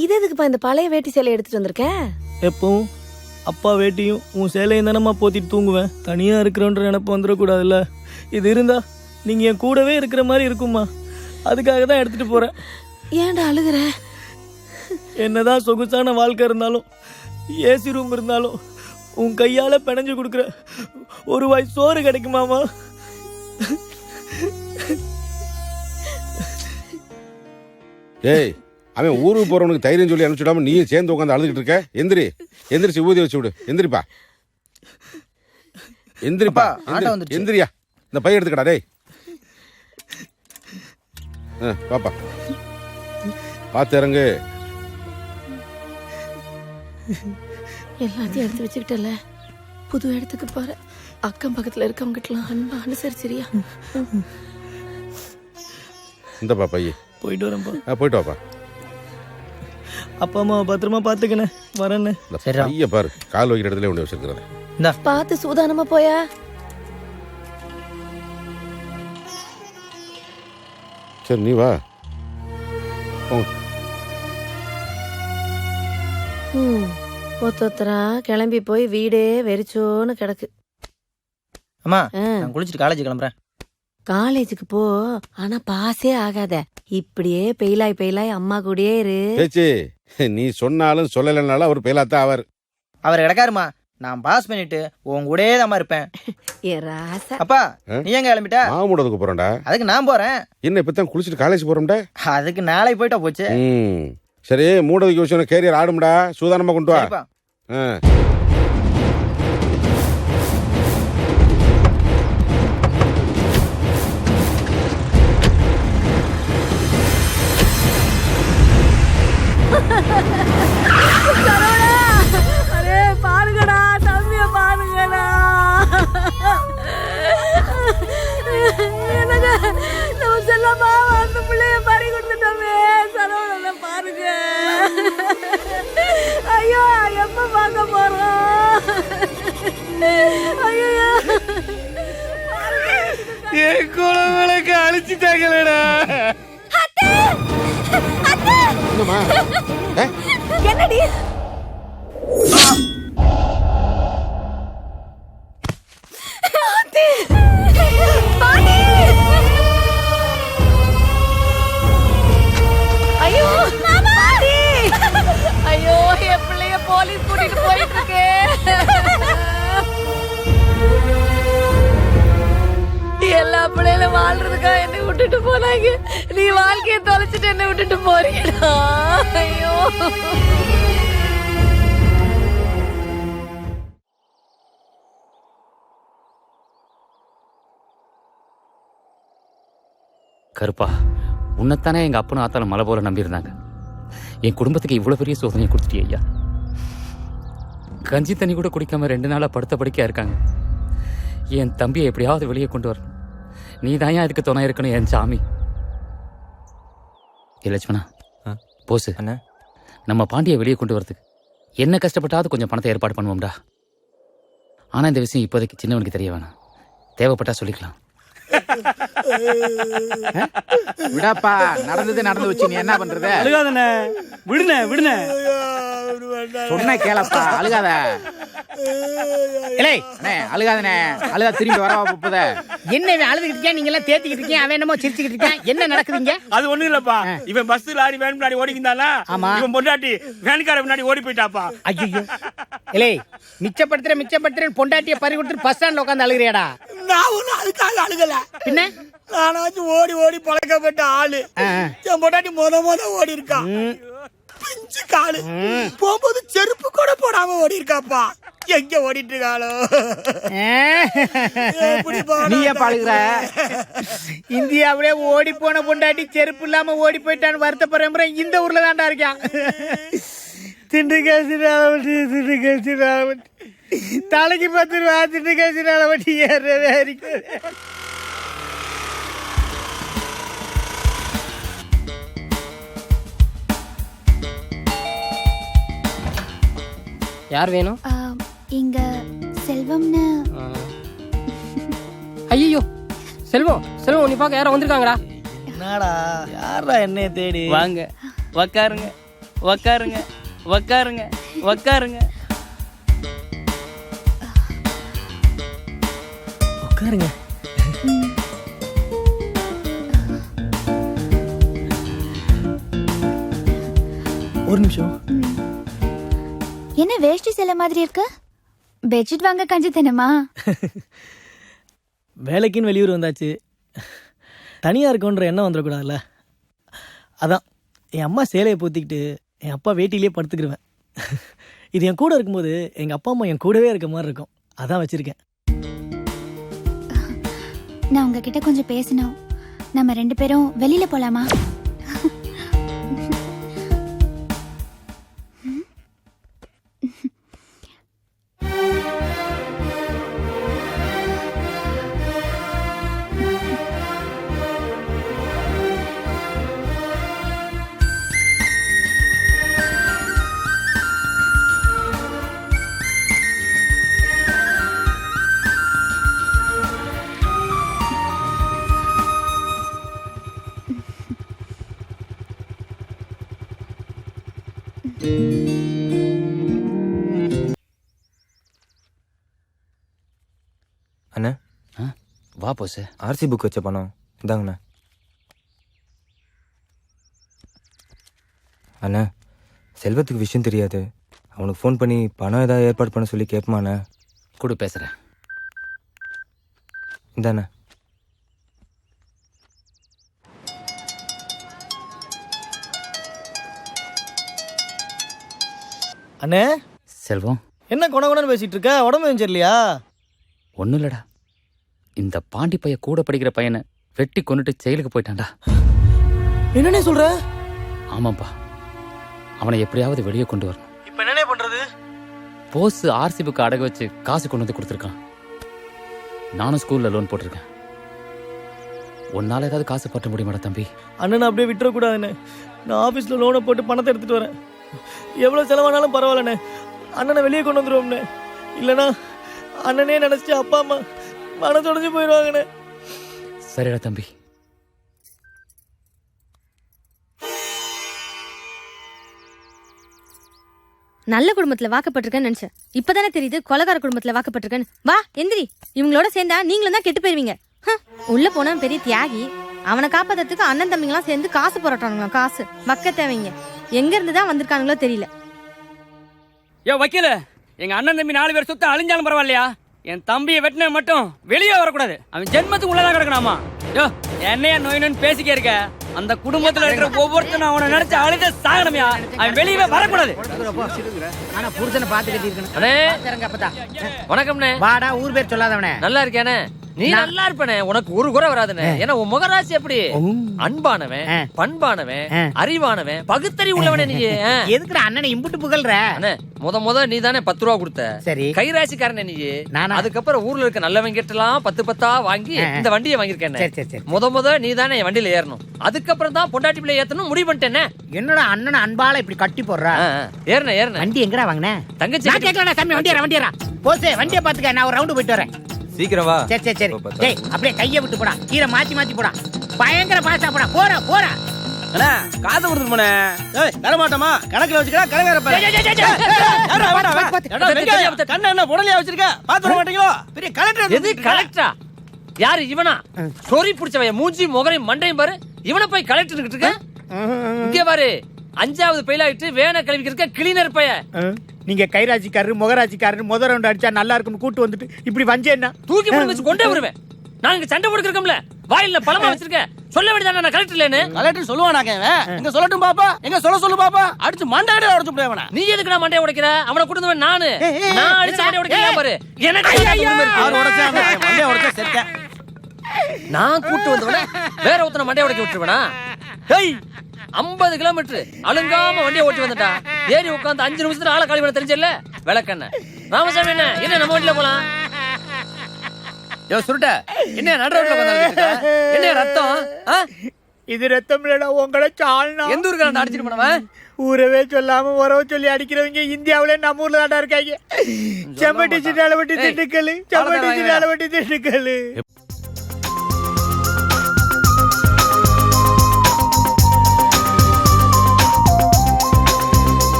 இது எதுக்குப்பா இந்த பழைய வேட்டி சேலை எடுத்துட்டு வந்திருக்க? எப்பவும் அப்பா வேட்டியும் உன் சேலையும் தானம்மா போத்திட்டு தூங்குவேன். தனியாக இருக்கிறோன்ற நினப்பு வந்துடக்கூடாதுல்ல. இது இருந்தா நீங்கள் என் கூடவே இருக்கிற மாதிரி இருக்கும்மா. அதுக்காக தான் எடுத்துகிட்டு போகிறேன். ஏன்டா அழுகுற? என்னதான் சொகுசான வாழ்க்கை இருந்தாலும் ஏசி ரூம் இருந்தாலும் உன் கையால் பிணைஞ்சு கொடுக்குற ஒரு வாய் சோறு கிடைக்குமாமா? ஏய், அவன் ஊருக்கு போறவனுக்கு தைரியம் சொல்லி அனுப்பிச்சுடாம நீயும் சேர்ந்து உட்காந்து அழுதுகிட்டு இருக்க. எந்திரிச்சு ஊதி வச்சு விடு. எந்திரிப்பா. எந்திரியா. இந்த பைய எடுத்துக்கடா. டேய் பாப்பா பார்த்து இறங்கு. எல்லாத்தையும் எடுத்து வச்சுக்கிட்டல, புது இடத்துக்கு போற. அக்கம் பக்கத்துல இருக்கவங்க கிட்டலாம் அன்பா அனுசரிச்சிரியா? இந்தப்பா பைய. போயிட்டு வரேன்ப்பா. போயிட்டு வாப்பா. அப்பா அம்மா பத்திரமா பார்த்துக்கண்ணே. வரேன்னு. பைய பாரு, கால் வைக்கிற இடத்துல ஒன்று வச்சிருக்கிறேன். பார்த்து சூதானமா போயா. சரி நீ வா. ஒத்தொத்தரா கிளம்பி போய் வீடே வெறிச்சோன்னு கிடக்கு. அம்மா நான் குளிச்சுட்டு காலேஜ் கிளம்புறேன். காலேஜுக்கு போ, ஆனா பாஸே ஆகாத. இப்படியே பெயிலாய் அம்மா கூடயே இரு. பேச்சு நீ சொன்னாலும் சொல்லலைனாலும் அவர் பெயிலாத்தான் ஆவார். அவர் கிடக்காருமா. நான் பாஸ் பண்ணிட்டு உன் கூடயே தான் இருப்பேன். அப்பா நீ எங்க கிளம்பிட்ட? மாமூடதுக்கு போறேன்டா. அதுக்கு நான் போறேன். என்ன இப்பதான் குளிச்சுட்டு காலேஜ் போறோம்டா? அதுக்கு நாளைக்கு போயிட்டா போச்சு. சரி மூடதுக்கு விஷயம் கேரியர் ஆடும்டா. சூதானமா கொண்டு வா. பாருங்கடா தம்பிய பாருங்கடா. என்னங்க நம்ம செல்லமா அந்த பிள்ளைய பறி கொடுத்துட்டோமே. சரவண பாருங்க. ஐயோ எப்ப பார்க்க போறோம்? ஐயோ என் குழந்தைகளுக்கு அழிச்சிட்டாங்களேடா. என்னடி ஐயோ ஐயோ என் பிள்ளைய போலீஸ் கூட்டிட்டு போயிட்டு இருக்கு. எல்லா பிள்ளைகளும் வாழ்றதுக்கா என்னை விட்டுட்டு போனாங்க. நீ வாழ்க்கையை தொலைச்சிட்டு என்னை விட்டுட்டு போறீங்கடா. ஐயோ கருப்பா, உன்னைத்தானே எங்கள் அப்பனும் ஆத்தாலும் மலை போல நம்பியிருந்தாங்க. என் குடும்பத்துக்கு இவ்வளோ பெரிய சோதனையை கொடுத்துட்டிய ஐயா. கஞ்சி தண்ணி கூட குடிக்காம 2 நாளாக படுத்த படுக்கையாக இருக்காங்க. என் தம்பியை எப்படியாவது வெளியே கொண்டு வரணும். நீ தான் இதுக்கு துணை இருக்கணும் என் சாமி. லட்சுமணா போசு, நம்ம பாண்டியை வெளியே கொண்டு வரதுக்கு என்ன கஷ்டப்பட்டாவது கொஞ்சம் பணத்தை ஏற்பாடு பண்ணுவோம்டா. ஆனால் இந்த விஷயம் இப்போதைக்கு சின்னவனுக்கு தெரிய வேணாம். தேவைப்பட்டா சொல்லிக்கலாம். விடாப்பா, நடந்தது நடந்து வச்சு நீ என்ன பண்றது? அழுகாதண்ணே, விடுனே சொன்ன கேளப்பா, அழுகாத. அழுகாதனே, அழுதா திரும்பி வரவா போகுத. என்ன அழுதுகிட்டு இருக்கேன், நீங்க எல்லாம் தேத்திக்கிட்டு இருக்கீங்க, அவன் என்னமோ சிரிச்சுக்கிட்டு இருக்கேன். என்ன நடக்குதுங்க? அது ஒண்ணும் இல்லப்பா. இவன் பஸ் லாரி வேன் முன்னாடி ஓடிக்கிட்டானா, இவன் பொண்டாட்டி வேன்கார முன்னாடி ஓடி போயிட்டாப்பா. ஐயோ இலே, மிச்சப்படுத்துறேன் பொண்டாட்டிய பறி கொடுத்துட்டு பஸ் ஸ்டாண்ட்ல உட்காந்து அழுகிறியாடா? நான் ஒன்னும் அதுக்காக அழுகல. பின்ன நானாச்சும் ஓடி பழக்கப்பட்ட ஆளு. என் பொண்டாட்டி மொத ஓடி இருக்கான். பிஞ்சு காலு போகும்போது செருப்பு கூட போடாம ஓடி இருக்காப்பா. எங்க ஓடிட்டு இருக்காளோ? நீ ஏன் பாழுகிற? இந்தியாவிலே ஓடி போன பொண்டாட்டி செருப்பு இல்லாம ஓடி போயிட்டான்னு வருத்தப்படுற இந்த ஊர்ல தான்டா இருக்கான். திண்டுக்கல் தலைக்கு 10 ரூபா. திண்டுக்கல் வட்டி ஏறவே இருக்கு. யார் வேணும்? இங்க செல்வம்னு. ஐயோ செல்வம் நீ பார்க்க யாரோ வந்திருக்காங்கடா. என்னடா, யாரா என்னைய தேடி? வாங்க உக்காருங்க. உக்காருங்க உக்காருங்க உக்காருங்க உட்காருங்க. ஒரு நிமிஷம். என்ன வேஷ்டி சேலை மாதிரி இருக்கு? பெட்ஷீட் வாங்க கஞ்சி தினமா? வேலைக்குன்னு வெளியூர் வந்தாச்சு, தனியாக இருக்கோன்ற எண்ணம் வந்துடக்கூடாதுல்ல. அதான் என் அம்மா சேலையை பூத்திக்கிட்டு என் அப்பா வேட்டிலேயே படுத்துக்கிடுவேன். இது என் கூட இருக்கும்போது எங்கள் அப்பா அம்மா என் கூடவே இருக்க மாதிரி இருக்கும். அதான் வச்சுருக்கேன். நான் உங்ககிட்ட கொஞ்சம் பேசணும். நம்ம 2 பேரும் வெளியில போலாமா? அண்ணா வா போஸ். ஆர்சி புக் வச்ச பணம் இந்தாங்கண்ணா. அண்ணா செல்வத்துக்கு விஷயம் தெரியாது. அவனுக்கு ஃபோன் பண்ணி பணம் ஏதாவது ஏற்பாடு பண்ண சொல்லி கேட்பாண்ணா. கொடு பேசுகிறேன். இந்தாண்ணா. அண்ணே, செல்வம் என்ன குணகுணன்னு பேசிட்டு இருக்க? உடம்பு சரியில்லையா? ஒன்றும் இல்லடா, இந்த பாண்டி பையன் கூட படிக்கிற பையனை வெட்டி கொண்டுட்டு ஜெயிலுக்கு போயிட்டான்டா. என்னண்ணே சொல்ற? ஆமாப்பா, அவனை எப்படியாவது வெளியே கொண்டு வரணும். இப்போ என்னண்ணே பண்றது? போஸ் ஆர்சி புக்கு அடகு வச்சு காசு கொண்டு வந்து கொடுத்துருக்கான். நானும் ஸ்கூல்ல லோன் போட்டிருக்கேன். உன்னால ஏதாவது காசு பற்ற முடியுமாடா தம்பி? அண்ணனை அப்படியே விட்டுறக்கூடாதுண்ணே. நான் ஆஃபீஸில் லோனை போட்டு பணத்தை எடுத்துகிட்டு வரேன். எவ்வளோ செலவானாலும் பரவாயில்லண்ணே, அண்ணனை வெளியே கொண்டு வந்துடுவோம்ண்ணே. இல்லைனா அண்ணனே நினச்சி அப்பா அம்மா மனசு உடஞ்சி போயிடுவாங்கண்ணே. சரிடா தம்பி. நல்ல குடும்பத்துல வாக்கப்பட்டிருக்கேன்னு நினைச்சேன். இப்பதானே தெரியுது கொலகார குடும்பத்துல வாக்கப்பட்டிருக்கேன்னு. வா எந்திரி, இவங்களோட சேர்ந்தா நீங்களும் தான் கெட்டு போயிருவீங்க. உள்ள போனா பெரிய தியாகி. அவனை காப்பாத்துறதுக்கு அண்ணன் தம்பிங்களாம் சேர்ந்து காசு போராட்டானுங்களா? காசு வக்க தேவைங்க. எங்க இருந்துதான் வந்திருக்கானுங்களோ தெரியல. யோ வக்கீல, எங்க அண்ணன் தம்பி 4 பேர் சொத்து அழிஞ்சாலும் பரவாயில்லையா, என் தம்பியை வெட்டின மட்டும் வெளியே வரக்கூடாது. அவன் ஜென்மத்துக்கு உள்ளதான் கிடக்கணுமா? யோ என்னையா நோயினு பேசிக்க இருக்க? அந்த குடும்பத்துல இருக்கிற ஒவ்வொருத்தனும் அவனை நினைச்சு அழுத சாகணுமையா? அவன் வெளியே வரக்கூடாது. ஆனா புருஷனை பாத்துக்கிட்டு இருக்கணும். வணக்கம்ண்ணே. வாடா, ஊர் பேர் சொல்லாதவனே. நல்லா இருக்கேனே? நீ நல்லா இருப்பனே, உனக்கு ஒரு குறை வராதுனே. ஏன்னா உன் முகராசி எப்படி அன்பானவன், பண்பானவன், அறிவானவன், பகுத்தறிவு உள்ளவனே. நீ எதுக்குற அண்ணனை இம்புட்டு புகழ்ற? முத நீ தானே 10 ரூபா கொடுத்த. சரி, கைராசிக்காரனே நீ. அதுக்கப்புறம் ஊர்ல இருக்க நல்லவங்க கிட்டலாம் 10 வாங்கி இந்த வண்டியை வாங்கியிருக்கேன். முத நீ தானே என் வண்டியில ஏறணும். அதுக்கப்புறம் தான் பொண்டாட்டி பிள்ளை ஏத்தணும் முடிவு பண்ணிட்டேனே. என்னோட அண்ணன் அன்பால இப்படி கட்டி போடுற? ஏறன வண்டி எங்கடா வாங்கின? தங்கச்சி கேட்கலாம் தம்பி. வண்டியரா போசே, வண்டியை பாத்துக்க. நான் ஒரு ரவுண்டு போயிட்டு வரேன். சீக்கிரம் வா. சரி டேய், அப்படியே கையை விட்டு போடா. கீரை மாத்தி போடா. பயங்கர பாசா போடா. போடா அண்ணா காசு கொடுத்து போனே. தரமாட்டோமா? கணக்குல வச்சுக்கா. கணக்கார கண்ண என்ன புடலையா வச்சிருக்க? பாத்து வர மாட்டீங்களோ? பெரிய கலெக்டர். எது கலெக்டரா? யாரு இவனா? சொறி புடிச்சவய மூஞ்சி முகரையும் மண்டையும் பாரு. இவனை போய் கலெக்டர் கிட்ட இருக்க? இங்க பாரு, 5வது பெயில் ஆயிட்டு வேணா கழுவிக்கு இருக்க கிளீனர் பைய. நீங்க கைராஜிக்காரரு முகராஜிக்காரரு முத ரவுண்ட் அடிச்சா நல்லா இருக்கும்னு கூட்டு வந்துட்டு இப்படி வஞ்சே என்ன தூக்கி போட்டு வச்சு கொண்டே வருவேன். நான் இங்க சண்டை போட்டுருக்கோம்ல, வாயில பழமா வச்சிருக்க. சொல்ல வேண்டியதானே நான் கலெக்டர் இல்லன்னு? கலெக்டர் சொல்லுவானாங்க. எங்க சொல்லட்டும் பாப்பா, எங்க சொல்லு பாப்பா. அடிச்சு மண்டையோட உடைச்சு போடுவேன். நீ எதுக்கு நான் மண்டைய உடைக்கிற? அவனை கூட்டு வந்து நானு நான் அடிச்சு மண்டைய உடைக்கிறேன் பாரு. நான் கூட்டு வந்தவன வேற ஒருத்தன மண்டைய உடைக்க விட்டுருவேனா? 50 கிலோமீட்டர் அழுங்காம வண்டியை ஓட்டி வந்துட்டா. ஏறி உட்காந்து 5 நிமிஷத்துல ஆளை காலி பண்ண தெரிஞ்சல. விளக்கண்ண ராமசாமி என்ன நம்ம வண்டியில போலாம். யோ சுருட்ட, என்ன நடுரோட்ல உட்கார்ந்திருக்க? என்ன ரத்தம்? இது ரத்தம் இல்லடா, உங்கள சால்னா. எந்த ஊருக்கு நான் அடிச்சிட்டு போனவன்? ஊரவே சொல்லாம உறவு சொல்லி அடிக்கிறவங்க இந்தியாவிலே நம்ம ஊர்ல தாண்டா இருக்காங்க. செம்மட்டி சிட்டால வட்டி திண்டுக்கல், செம்மட்டி சிட்டால வட்டி திண்டுக்கல்.